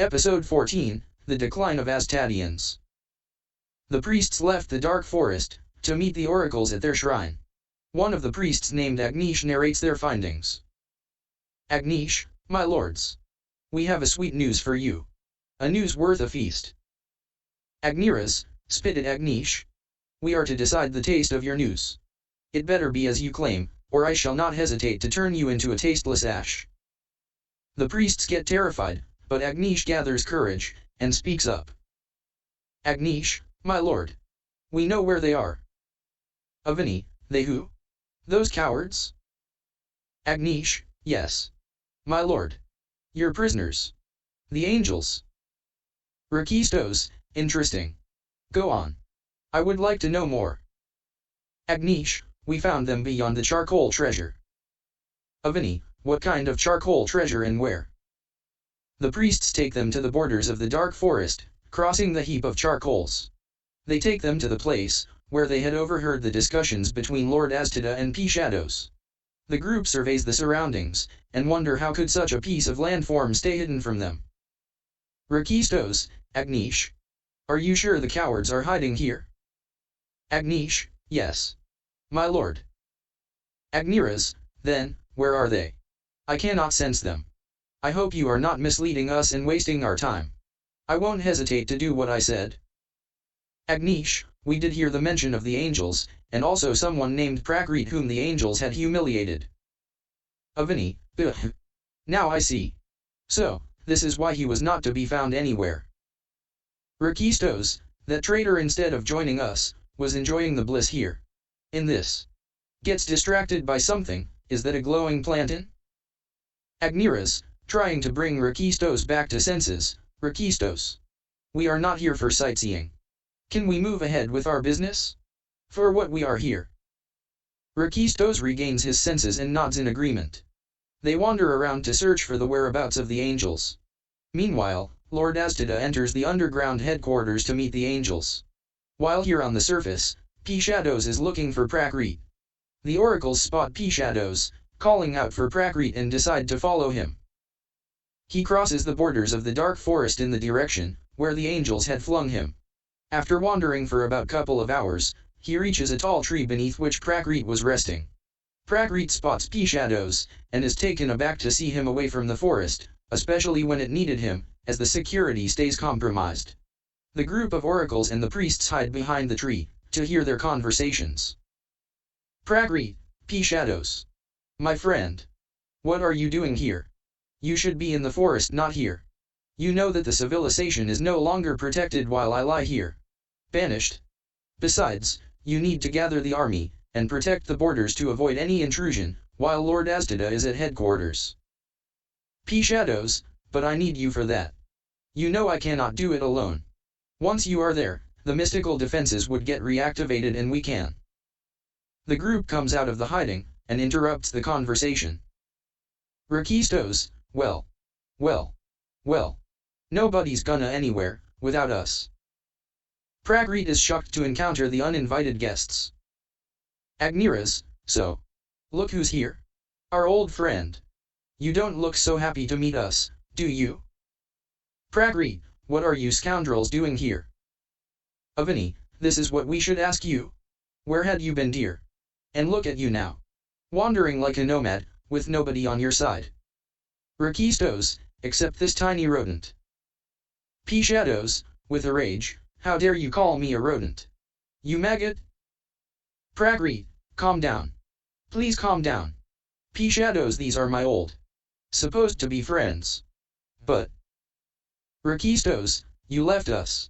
Episode 14, The Decline of Aztadians. The priests left the dark forest, to meet the oracles at their shrine. One of the priests named Agneesh narrates their findings. Agneesh, my lords. We have a sweet news for you. A news worth a feast. Agneesh, spitted Agneesh. We are to decide the taste of your news. It better be as you claim, or I shall not hesitate to turn you into a tasteless ash. The priests get terrified, but Agneesh gathers courage, and speaks up. Agneesh, my lord. We know where they are. Avani, they who? Those cowards? Agneesh, yes. My lord. Your prisoners. The angels. Rakistos, interesting. Go on. I would like to know more. Agneesh, we found them beyond the charcoal treasure. Avani, what kind of charcoal treasure and where? The priests take them to the borders of the dark forest, crossing the heap of charcoals. They take them to the place, where they had overheard the discussions between Lord Aztada and P-Shadows. The group surveys the surroundings, and wonder how could such a piece of landform stay hidden from them. Rakistos, Agneesh. Are you sure the cowards are hiding here? Agneesh, yes. My lord. Agneesh, then, where are they? I cannot sense them. I hope you are not misleading us and wasting our time. I won't hesitate to do what I said. Agneesh, we did hear the mention of the angels, and also someone named Prakrit whom the angels had humiliated. Avani, ugh. Now I see. So, this is why he was not to be found anywhere. Rakistos, that traitor instead of joining us, was enjoying the bliss here. In this. Gets distracted by something, is that a glowing plantain? Agneesh, trying to bring Rakistos back to senses. Rakistos. We are not here for sightseeing. Can we move ahead with our business? For what we are here. Rakistos regains his senses and nods in agreement. They wander around to search for the whereabouts of the angels. Meanwhile, Lord Aztada enters the underground headquarters to meet the angels. While here on the surface, P-Shadows is looking for Prakrit. The oracles spot P-Shadows, calling out for Prakrit and decide to follow him. He crosses the borders of the dark forest in the direction where the angels had flung him. After wandering for about a couple of hours, he reaches a tall tree beneath which Prakrit was resting. Prakrit spots P-Shadows, and is taken aback to see him away from the forest, especially when it needed him, as the security stays compromised. The group of oracles and the priests hide behind the tree, to hear their conversations. Prakrit, P-Shadows. My friend. What are you doing here? You should be in the forest, not here. You know that the civilization is no longer protected while I lie here. Banished. Besides, you need to gather the army, and protect the borders to avoid any intrusion, while Lord Aztada is at headquarters. P-Shadows, but I need you for that. You know I cannot do it alone. Once you are there, the mystical defenses would get reactivated and we can. The group comes out of the hiding, and interrupts the conversation. Rakistos, well. Nobody's gonna anywhere, without us. Prakrit is shocked to encounter the uninvited guests. Agneesh, so. Look who's here. Our old friend. You don't look so happy to meet us, do you? Prakrit, what are you scoundrels doing here? Avani, this is what we should ask you. Where had you been, dear? And look at you now. Wandering like a nomad, with nobody on your side. Rakistos, except this tiny rodent. P-Shadows, with a rage, how dare you call me a rodent? You maggot? Prakrit, calm down. Please calm down. P-Shadows, these are my old. Supposed to be friends. But. Rakistos, you left us.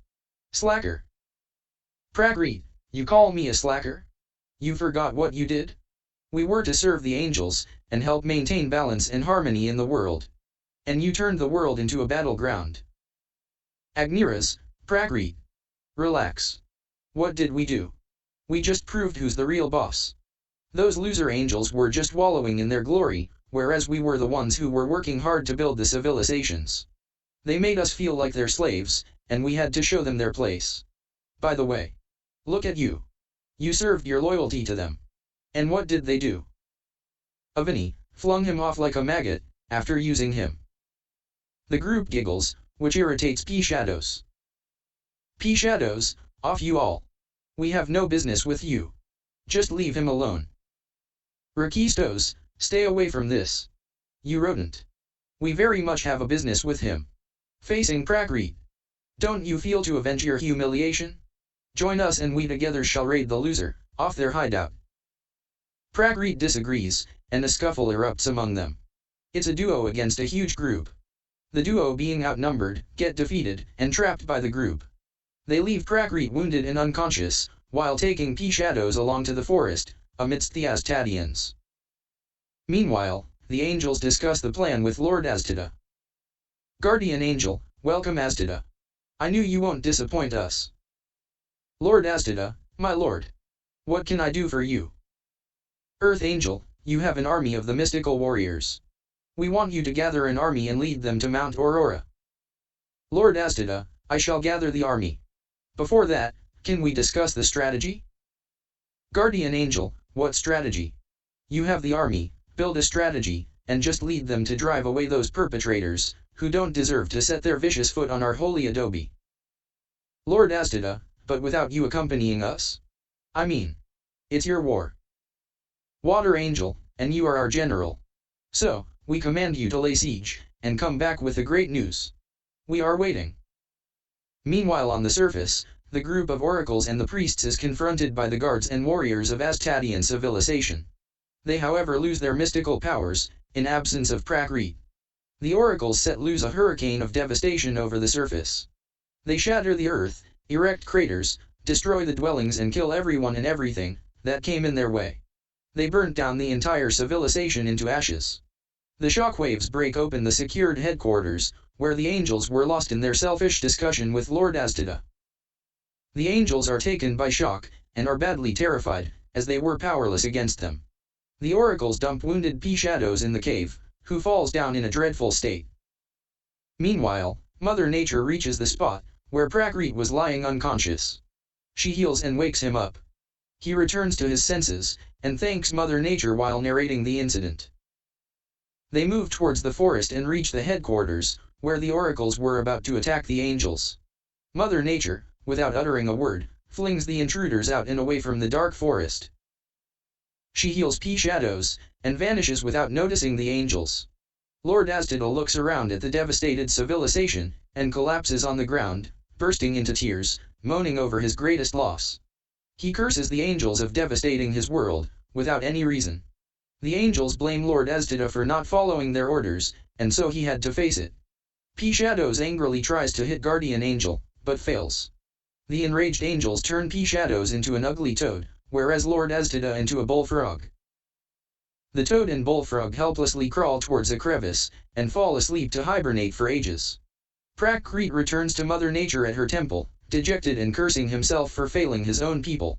Slacker. Prakrit, you call me a slacker? You forgot what you did? We were to serve the angels, and help maintain balance and harmony in the world. And you turned the world into a battleground. Agneesh, Prakrit. Relax. What did we do? We just proved who's the real boss. Those loser angels were just wallowing in their glory, whereas we were the ones who were working hard to build the civilizations. They made us feel like their slaves, and we had to show them their place. By the way. Look at you. You served your loyalty to them. And what did they do? Avani flung him off like a maggot, after using him. The group giggles, which irritates P-Shadows. P-Shadows, off you all. We have no business with you. Just leave him alone. Rakistos, stay away from this. You rodent. We very much have a business with him. Facing Prakrit. Don't you feel to avenge your humiliation? Join us and we together shall raid the loser, off their hideout. Prakrit disagrees, and a scuffle erupts among them. It's a duo against a huge group. The duo being outnumbered, get defeated, and trapped by the group. They leave Prakrit wounded and unconscious, while taking P-Shadows along to the forest, amidst the Aztadians. Meanwhile, the angels discuss the plan with Lord Aztada. Guardian Angel, welcome Aztada. I knew you won't disappoint us. Lord Aztada, my lord. What can I do for you? Earth Angel, you have an army of the mystical warriors. We want you to gather an army and lead them to Mount Aurora. Lord Aztada, I shall gather the army. Before that, can we discuss the strategy? Guardian Angel, what strategy? You have the army, build a strategy, and just lead them to drive away those perpetrators, who don't deserve to set their vicious foot on our holy adobe. Lord Aztada, but without you accompanying us? I mean, it's your war. Water Angel, and you are our general. So, we command you to lay siege, and come back with the great news. We are waiting. Meanwhile on the surface, the group of oracles and the priests is confronted by the guards and warriors of Aztadian civilization. They however lose their mystical powers, in absence of Prakrit. The oracles set loose a hurricane of devastation over the surface. They shatter the earth, erect craters, destroy the dwellings and kill everyone and everything that came in their way. They burnt down the entire civilization into ashes. The shockwaves break open the secured headquarters, where the angels were lost in their selfish discussion with Lord Aztada. The angels are taken by shock, and are badly terrified, as they were powerless against them. The oracles dump wounded P-Shadows in the cave, who falls down in a dreadful state. Meanwhile, Mother Nature reaches the spot, where Prakrit was lying unconscious. She heals and wakes him up. He returns to his senses, and thanks Mother Nature while narrating the incident. They move towards the forest and reach the headquarters, where the oracles were about to attack the angels. Mother Nature, without uttering a word, flings the intruders out and away from the dark forest. She heals P-Shadows, and vanishes without noticing the angels. Lord Aztada looks around at the devastated civilization, and collapses on the ground, bursting into tears, moaning over his greatest loss. He curses the angels of devastating his world, without any reason. The angels blame Lord Aztada for not following their orders, and so he had to face it. P-Shadows angrily tries to hit Guardian Angel, but fails. The enraged angels turn P-Shadows into an ugly toad, whereas Lord Aztada into a bullfrog. The toad and bullfrog helplessly crawl towards a crevice, and fall asleep to hibernate for ages. Prakrit returns to Mother Nature at her temple, dejected and cursing himself for failing his own people.